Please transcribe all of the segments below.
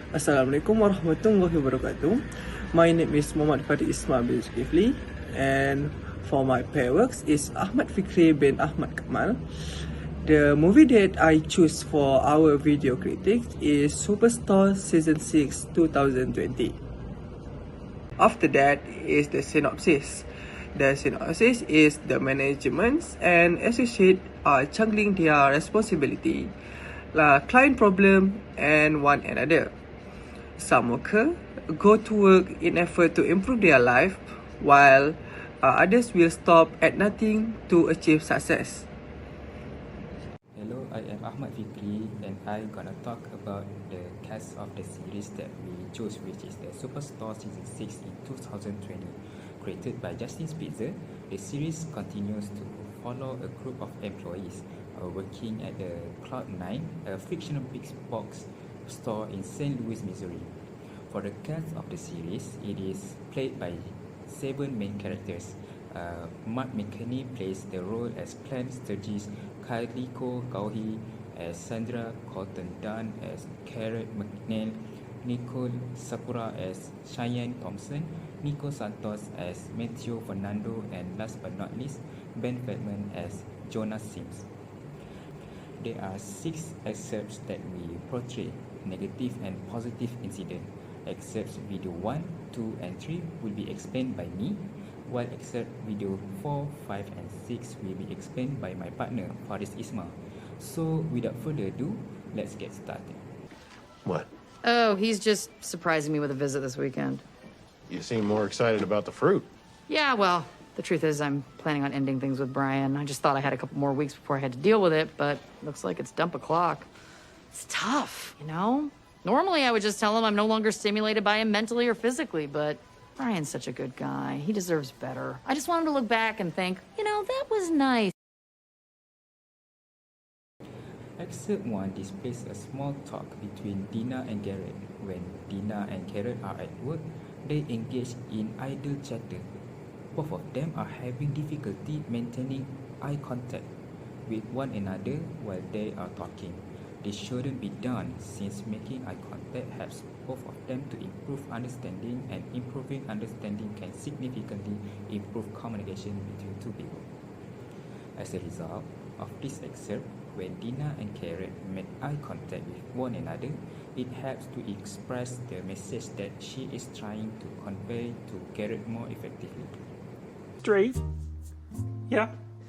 Assalamualaikum warahmatullahi wabarakatuh. My name is Muhammad Fadi Ismail bin Zulkifli, and for my pair works is Ahmad Fikri bin Ahmad Kamal. The movie that I choose for our video critics is Superstore Season 6 2020. After that is the synopsis. The synopsis is the management and associate are juggling their responsibility, client problem, and one another. Some workers go to work in effort to improve their life, while others will stop at nothing to achieve success. Hello, I am Ahmad Fikri and I'm gonna talk about the cast of the series that we chose, which is the Superstore Season 6 in 2020. Created by Justin Spitzer, the series continues to follow a group of employees working at the Cloud9, a fictional big box store in St. Louis, Missouri. For the cast of the series, it is played by 7 main characters. Mark McKinney plays the role as Plant Sturgis, Kaliko Kauhi as Sandra, Colton Dunn as Carrot McNeil, Nicole Sakura as Cheyenne Thompson, Nico Santos as Matthew Fernando, and last but not least, Ben Feldman as Jonas Sims. There are 6 excerpts that we portray, negative and positive incident. Excerpts video 1, 2, and 3 will be explained by me, while excerpt video 4, 5, and 6 will be explained by my partner, Faris Ismail. So, without further ado, let's get started. What? Oh, he's just surprising me with a visit this weekend. You seem more excited about the fruit. Yeah, well, the truth is I'm planning on ending things with Brian. I just thought I had a couple more weeks before I had to deal with it, but looks like it's dump o'clock. It's tough, you know? Normally I would just tell him I'm no longer stimulated by him mentally or physically, but Brian's such a good guy. He deserves better. I just want him to look back and think, you know, that was nice. Excerpt 1 displays a small talk between Dina and Garrett. When Dina and Garrett are at work, they engage in idle chatter. Both of them are having difficulty maintaining eye contact with one another while they are talking. This shouldn't be done, since making eye contact helps both of them to improve understanding, and improving understanding can significantly improve communication between two people. As a result of this excerpt, when Dina and Garrett make eye contact with one another, it helps to express the message that she is trying to convey to Garrett more effectively. Straight. Yeah.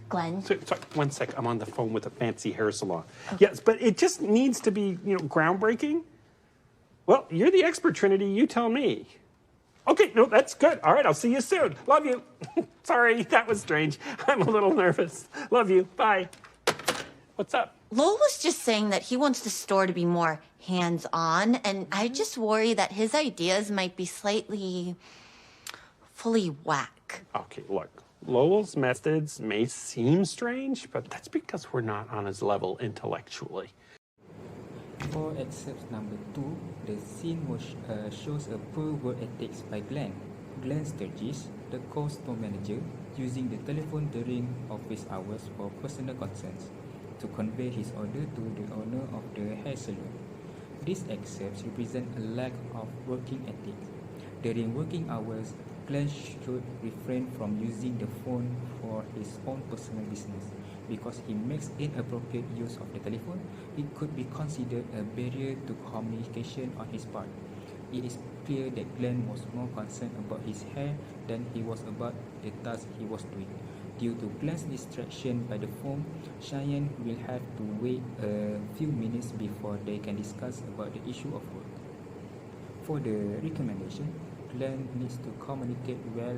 Glenn. Sorry, one sec. I'm on the phone with a fancy hair salon. Okay. Yes, but it just needs to be, groundbreaking. Well, you're the expert, Trinity. You tell me. Okay, no, that's good. All right, I'll see you soon. Love you. Sorry, that was strange. I'm a little nervous. Love you. Bye. What's up? Lowell was just saying that he wants the store to be more hands-on, and I just worry that his ideas might be slightly fully whack. Okay, look. Lowell's methods may seem strange, but that's because we're not on his level intellectually. For excerpt number 2, the scene shows a poor work ethics by Glenn. Glenn Sturgis, the co-store manager, using the telephone during office hours for personal concerns to convey his order to the owner of the hair salon. These excerpts represent a lack of working ethics. During working hours, Glenn should refrain from using the phone for his own personal business. Because he makes inappropriate use of the telephone, it could be considered a barrier to communication on his part. It is clear that Glenn was more concerned about his hair than he was about the task he was doing. Due to Glenn's distraction by the phone, Cheyenne will have to wait a few minutes before they can discuss about the issue of work. For the recommendation, Glenn needs to communicate well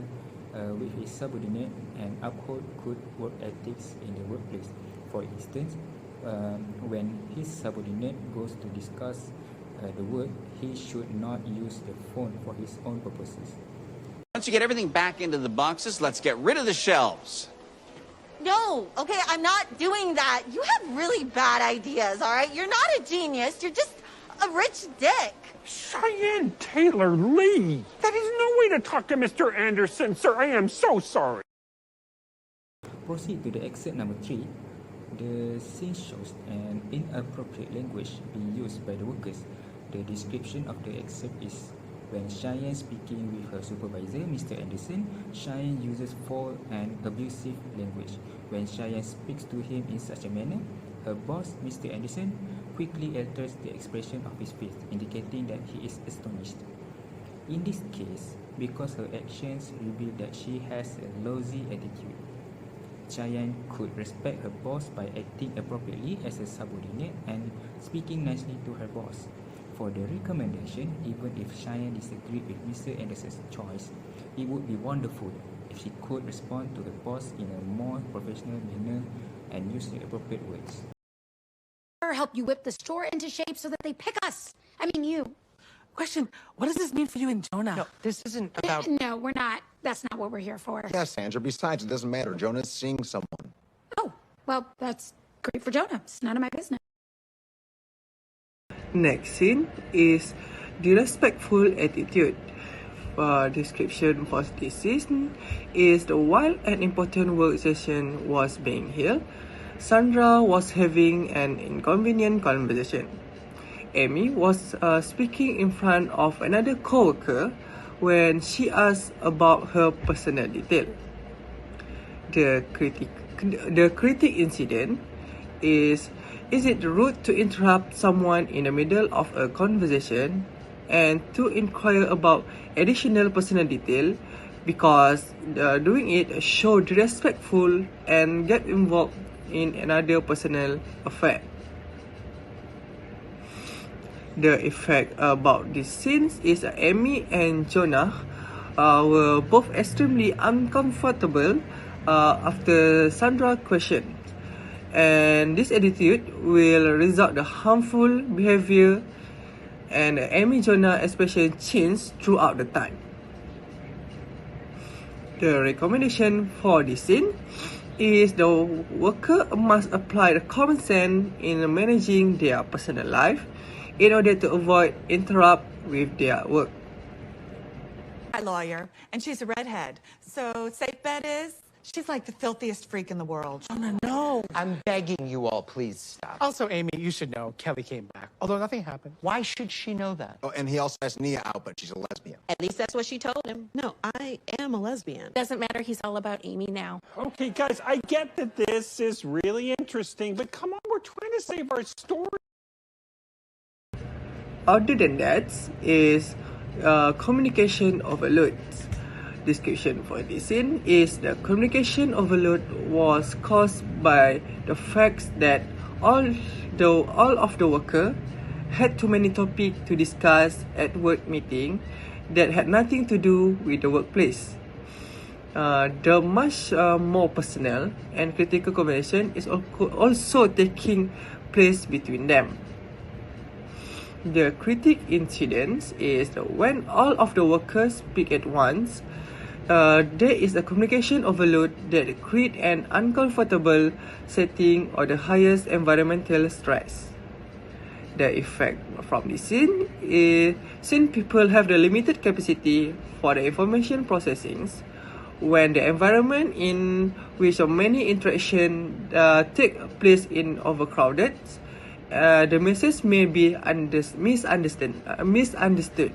with his subordinate and uphold good work ethics in the workplace. For instance, when his subordinate goes to discuss the work, he should not use the phone for his own purposes. Once you get everything back into the boxes, let's get rid of the shelves. No, okay, I'm not doing that. You have really bad ideas, all right? You're not a genius. You're just a rich dick. Cheyenne Taylor Lee. That is no way to talk to Mr. Anderson, sir. I am so sorry. Proceed to the excerpt number 3. The scene shows an inappropriate language being used by the workers. The description of the excerpt is: when Cheyenne speaking with her supervisor, Mr. Anderson, Cheyenne uses foul and abusive language. When Cheyenne speaks to him in such a manner, her boss, Mr. Anderson, quickly alters the expression of his face, indicating that he is astonished. In this case, because her actions reveal that she has a lousy attitude, Cheyenne could respect her boss by acting appropriately as a subordinate and speaking nicely to her boss. For the recommendation, even if Cheyenne disagreed with Mr. Anderson's choice, it would be wonderful if she could respond to her boss in a more professional manner and use the appropriate words. Help you whip the store into shape so that they pick us. I mean, you. Question, what does this mean for you and Jonah? No, this isn't about... No, we're not. That's not what we're here for. Yes, Sandra. Besides, it doesn't matter. Jonah's seeing someone. Oh, well, that's great for Jonah. It's none of my business. Next scene is the respectful attitude. Description for this scene is the while an important work session was being held, Sandra was having an inconvenient conversation. Amy was speaking in front of another co-worker when she asked about her personal detail. The critic incident is it rude to interrupt someone in the middle of a conversation and to inquire about additional personal detail, because doing it showed respectful and get involved in another personal affair. The effect about this scene is Amy and Jonah were both extremely uncomfortable after Sandra questioned, and this attitude will result in harmful behavior, and Amy Jonah especially changed throughout the time. The recommendation for this scene is the worker must apply the common sense in managing their personal life in order to avoid interrupt with their work. My lawyer, and she's a redhead. So safe bet is she's like the filthiest freak in the world. Jonah, no. I'm begging you all, please stop. Also, Amy, you should know Kelly came back, although nothing happened. Why should she know that? Oh, and he also has Nia out, but she's a lesbian. At least that's what she told him. No, I am a lesbian. Doesn't matter. He's all about Amy now. Okay, guys, I get that this is really interesting, but come on, we're trying to save our story. Other than that is communication overload. Description for this scene is the communication overload was caused by the fact that all of the worker had too many topics to discuss at work meeting that had nothing to do with the workplace. The much more personal and critical conversation is also taking place between them. The critic incident is when all of the workers speak at once. There is a communication overload that creates an uncomfortable setting or the highest environmental stress. The effect from this scene is since people have the limited capacity for the information processing, when the environment in which many interactions take place in overcrowded, the message may be misunderstood.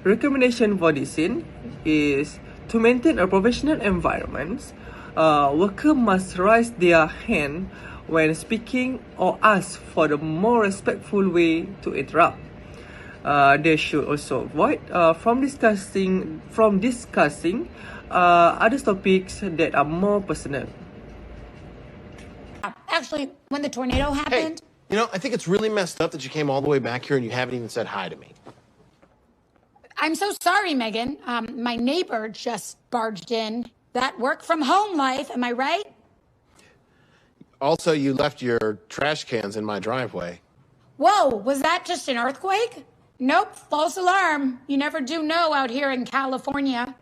Recommendation for this scene is to maintain a professional environment. Workers must raise their hand when speaking or ask for the more respectful way to interrupt. They should also avoid from discussing other topics that are more personal. Actually, when the tornado happened... Hey, I think it's really messed up that you came all the way back here and you haven't even said hi to me. I'm so sorry, Megan. My neighbor just barged in. That work from home life, am I right? Also, you left your trash cans in my driveway. Whoa, was that just an earthquake? Nope, false alarm. You never do know out here in California.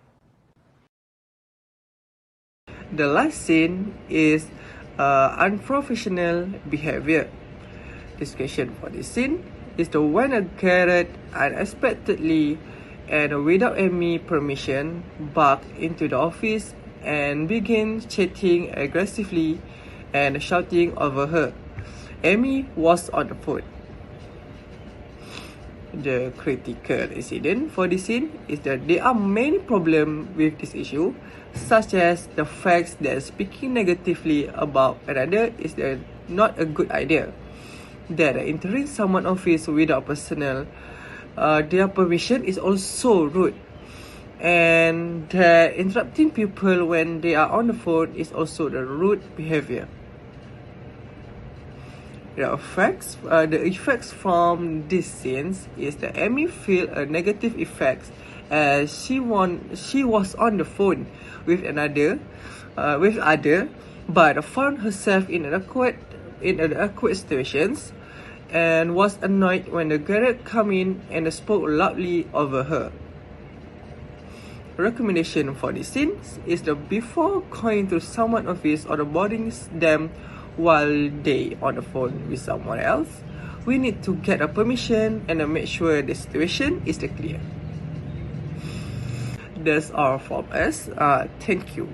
The last scene is unprofessional behavior. Description for this scene is the when a carrot unexpectedly and without any permission barked into the office and began chatting aggressively and shouting over her. Amy was on the phone. The critical incident for this scene is that there are many problems with this issue, such as the fact that speaking negatively about another is not a good idea, that entering someone's office without their permission is also rude, and that interrupting people when they are on the phone is also the rude behavior. The effects from these scenes is that Amy feel a negative effect as she was on the phone with other, but found herself in an awkward situations, and was annoyed when the Garrett come in and spoke loudly over her. Recommendation for this scene is that before going to someone's office or bothering them while they on the phone with someone else, we need to get a permission and make sure the situation is clear. That's all from us. Thank you.